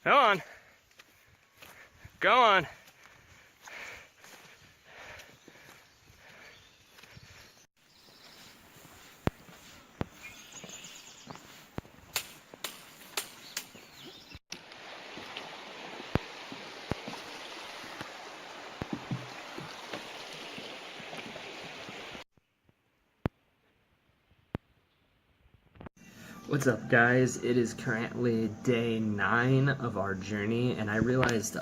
Come on. Go on. What's up, guys? It is currently day 9 of our journey, and I realized,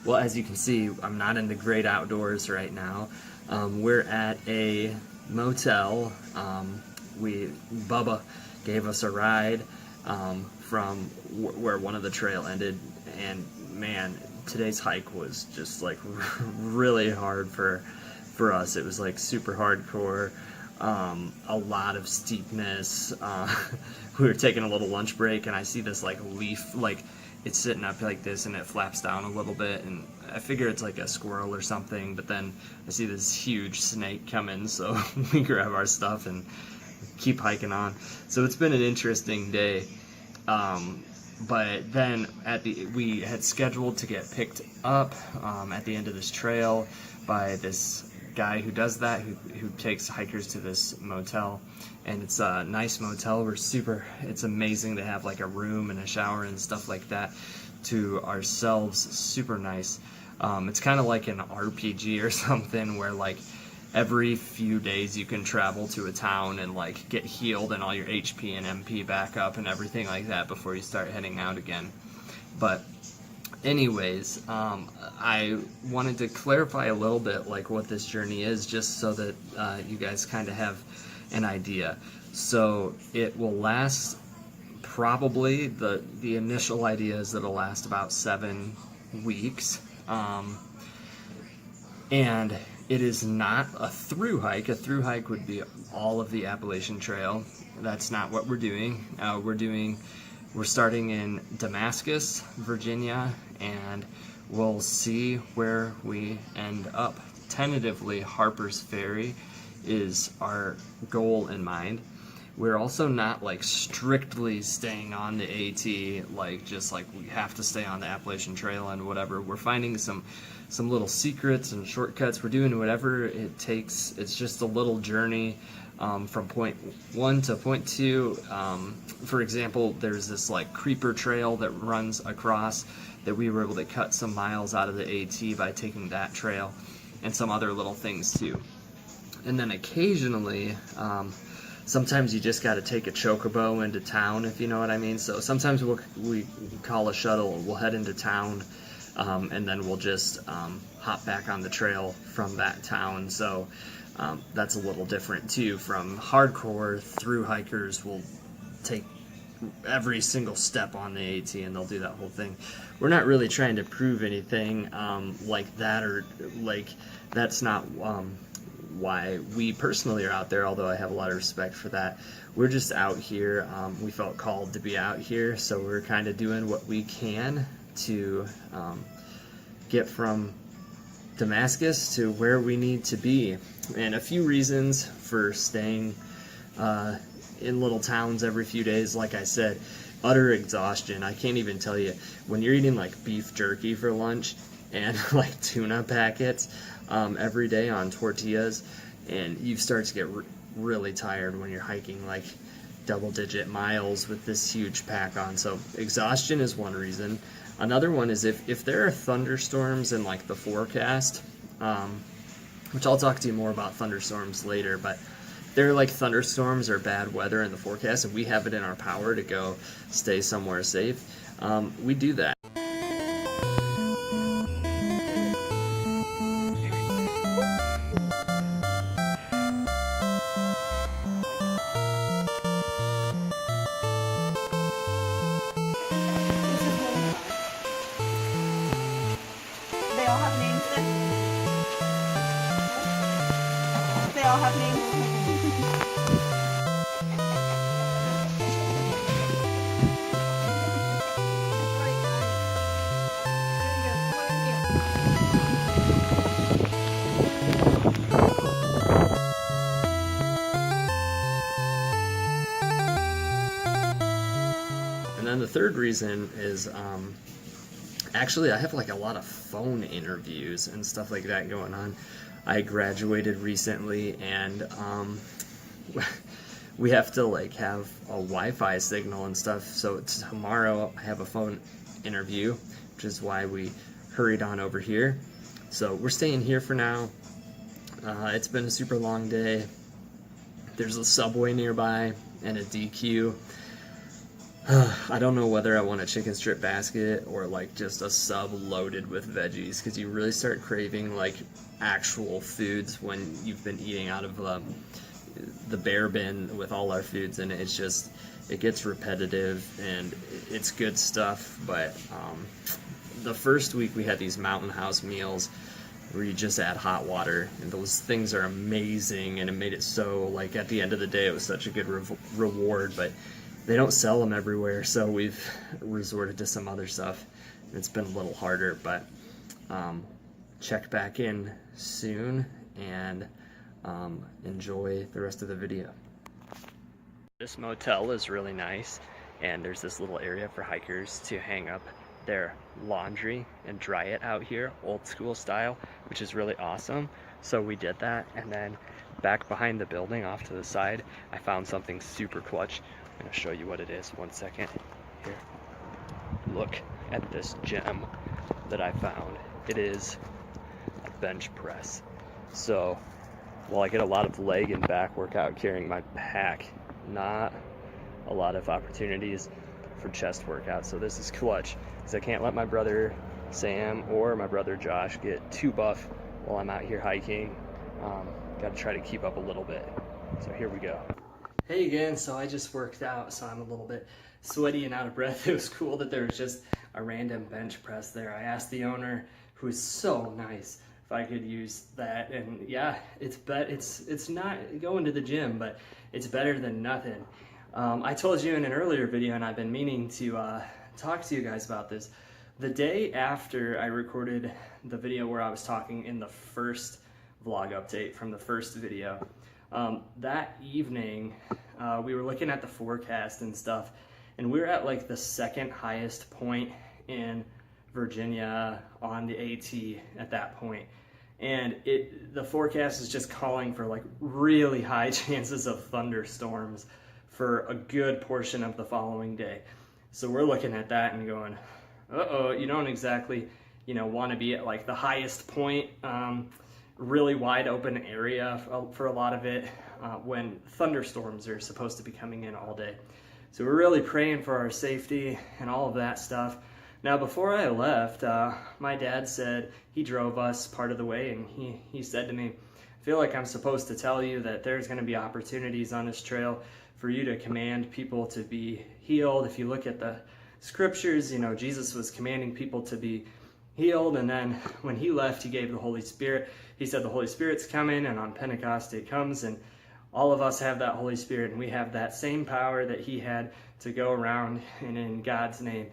well, as you can see, I'm not in the great outdoors right now. We're at a motel. Bubba gave us a ride from where one of the trail ended, and man, today's hike was just like really hard for us. It was like super hardcore. A lot of steepness. We were taking a little lunch break, and I see this like leaf, like it's sitting up like this, and it flaps down a little bit, and I figure it's like a squirrel or something, but then I see this huge snake coming, so we grab our stuff and keep hiking on. So it's been an interesting day. But then we had scheduled to get picked up at the end of this trail by this guy who does that, who takes hikers to this motel, and it's a nice motel. It's amazing to have like a room and a shower and stuff like that to ourselves. Super nice. It's kind of like an RPG or something, where like every few days you can travel to a town and like get healed and all your HP and MP back up and everything like that before you start heading out again. But anyways, I wanted to clarify a little bit like what this journey is, just so that you guys kind of have an idea. So it will last, probably the initial idea is that it'll last about 7 weeks, and it is not a through hike. A through hike would be all of the Appalachian Trail. That's not what we're doing. We're starting in Damascus, Virginia, and we'll see where we end up. Tentatively, Harper's Ferry is our goal in mind. We're also not like strictly staying on the AT, like just like we have to stay on the Appalachian Trail and whatever. We're finding some little secrets and shortcuts. We're doing whatever it takes. It's just a little journey from point 1 to point 2. For example, there's this like creeper trail that runs across that we were able to cut some miles out of the AT by taking that trail, and some other little things too. And then occasionally, sometimes you just got to take a chocobo into town, if you know what I mean. So sometimes we call a shuttle, we'll head into town, and then we'll just hop back on the trail from that town. So that's a little different too. From hardcore through hikers will take every single step on the AT, and they'll do that whole thing. We're not really trying to prove anything like that, or like that's not why we personally are out there, although I have a lot of respect for that. We're just out here. We felt called to be out here, so we're kind of doing what we can to get from Damascus to where we need to be. And a few reasons for staying in little towns every few days. Like I said, utter exhaustion. I can't even tell you, when you're eating like beef jerky for lunch and like tuna packets every day on tortillas, and you start to get really tired when you're hiking like double-digit miles with this huge pack on. So exhaustion is one reason. Another one is if there are thunderstorms in like the forecast, which I'll talk to you more about thunderstorms later, but there are like thunderstorms or bad weather in the forecast, and we have it in our power to go stay somewhere safe, we do that. They all have names then? They all have names? And then the the third reason is actually I have like a lot of phone interviews and stuff like that going on. I graduated recently, and we have to like have a Wi-Fi signal and stuff. So tomorrow I have a phone interview, which is why we hurried on over here. So we're staying here for now. It's been a super long day. There's a Subway nearby and a DQ. I don't know whether I want a chicken strip basket or like just a sub loaded with veggies, because you really start craving like actual foods when you've been eating out of the bear bin with all our foods, and it's just, it gets repetitive and it's good stuff. But the first week we had these Mountain House meals where you just add hot water, and those things are amazing, and it made it so like at the end of the day it was such a good reward. But they don't sell them everywhere, so we've resorted to some other stuff. It's been a little harder, but check back in soon, and enjoy the rest of the video. This motel is really nice, and there's this little area for hikers to hang up their laundry and dry it out here, old school style, which is really awesome. So we did that, and then back behind the building off to the side, I found something super clutch. I'm gonna show you what it is. 1 second. Here. Look at this gem that I found. It is a bench press. So while I get a lot of leg and back workout carrying my pack, not a lot of opportunities for chest workout. So this is clutch, because I can't let my brother Sam or my brother Josh get too buff while I'm out here hiking. Got to try to keep up a little bit. So here we go. Hey again, so I just worked out, so I'm a little bit sweaty and out of breath. It was cool that there was just a random bench press there. I asked the owner, who's so nice, if I could use that, and yeah, it's not going to the gym, but it's better than nothing. I told you in an earlier video, and I've been meaning to talk to you guys about this. The day after I recorded the video where I was talking in the first vlog update from the first video, that evening we were looking at the forecast and stuff, and we were at like the second highest point in Virginia on the AT at that point, and the forecast is just calling for like really high chances of thunderstorms for a good portion of the following day. So we're looking at that and going, uh-oh, you don't exactly, want to be at like the highest point, really wide open area for a lot of it, when thunderstorms are supposed to be coming in all day. So we're really praying for our safety and all of that stuff. Now, before I left, my dad said, he drove us part of the way, and he said to me, I feel like I'm supposed to tell you that there's going to be opportunities on this trail for you to command people to be healed. If you look at the scriptures, Jesus was commanding people to be healed, and then when he left, he gave the Holy Spirit. He said the Holy Spirit's coming, and on Pentecost it comes, and all of us have that Holy Spirit, and we have that same power that he had to go around and in God's name,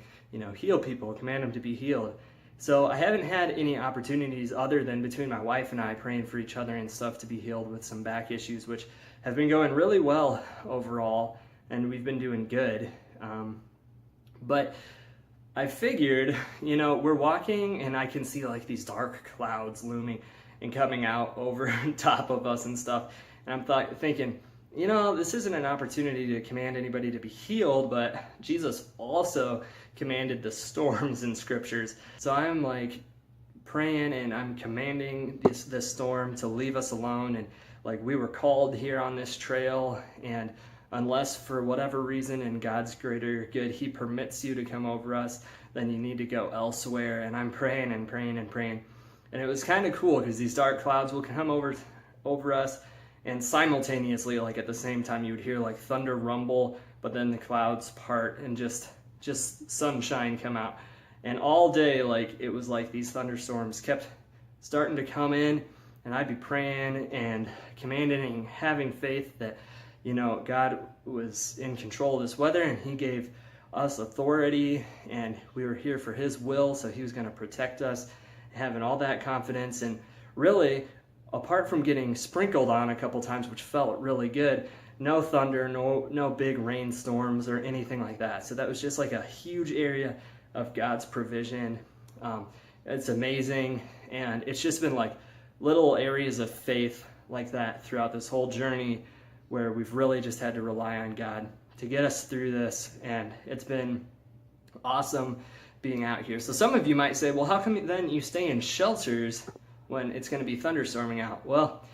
heal people, command them to be healed. So I haven't had any opportunities other than between my wife and I praying for each other and stuff to be healed with some back issues, which have been going really well overall, and we've been doing good. But I figured, we're walking and I can see like these dark clouds looming and coming out over top of us and stuff. And I'm thinking, this isn't an opportunity to command anybody to be healed, but Jesus also commanded the storms in scriptures. So I'm like praying and I'm commanding this storm to leave us alone. And like, we were called here on this trail, and unless for whatever reason in God's greater good he permits you to come over us, then you need to go elsewhere. And I'm praying and praying and praying. And it was kind of cool because these dark clouds will come over us, and simultaneously, like at the same time, you would hear like thunder rumble, but then the clouds part and just sunshine come out. And all day, like, it was like these thunderstorms kept starting to come in, and I'd be praying and commanding and having faith that, God was in control of this weather, and he gave us authority, and we were here for his will, so he was going to protect us, having all that confidence. And really, apart from getting sprinkled on a couple times, which felt really good, no thunder, no big rainstorms or anything like that. So that was just like a huge area of God's provision. It's amazing, and it's just been like little areas of faith like that throughout this whole journey where we've really just had to rely on God to get us through this, and it's been awesome being out here. So some of you might say, well, how come then you stay in shelters when it's going to be thunderstorming out? Well,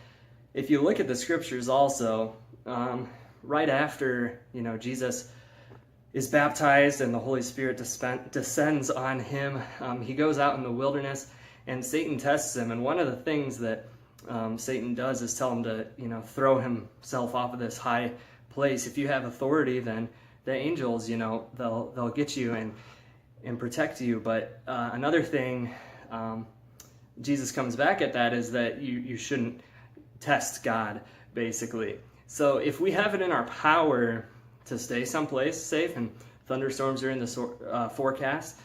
if you look at the scriptures also, right after, Jesus is baptized and the Holy Spirit descends on him, he goes out in the wilderness and Satan tests him. And one of the things that Satan does is tell him to, throw himself off of this high place. If you have authority, then the angels, they'll get you and protect you. But another thing Jesus comes back at that is that you shouldn't test God, basically. So if we have it in our power to stay someplace safe, and thunderstorms are in the forecast,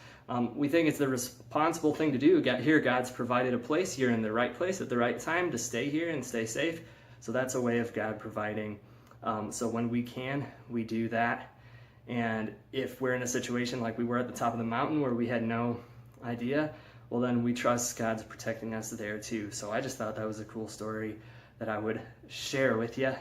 we think it's the responsible thing to do. Here, God's provided a place. You're in the right place at the right time to stay here and stay safe. So that's a way of God providing. So when we can, we do that. And if we're in a situation like we were at the top of the mountain where we had no idea, well, then we trust God's protecting us there too. So I just thought that was a cool story that I would share with you.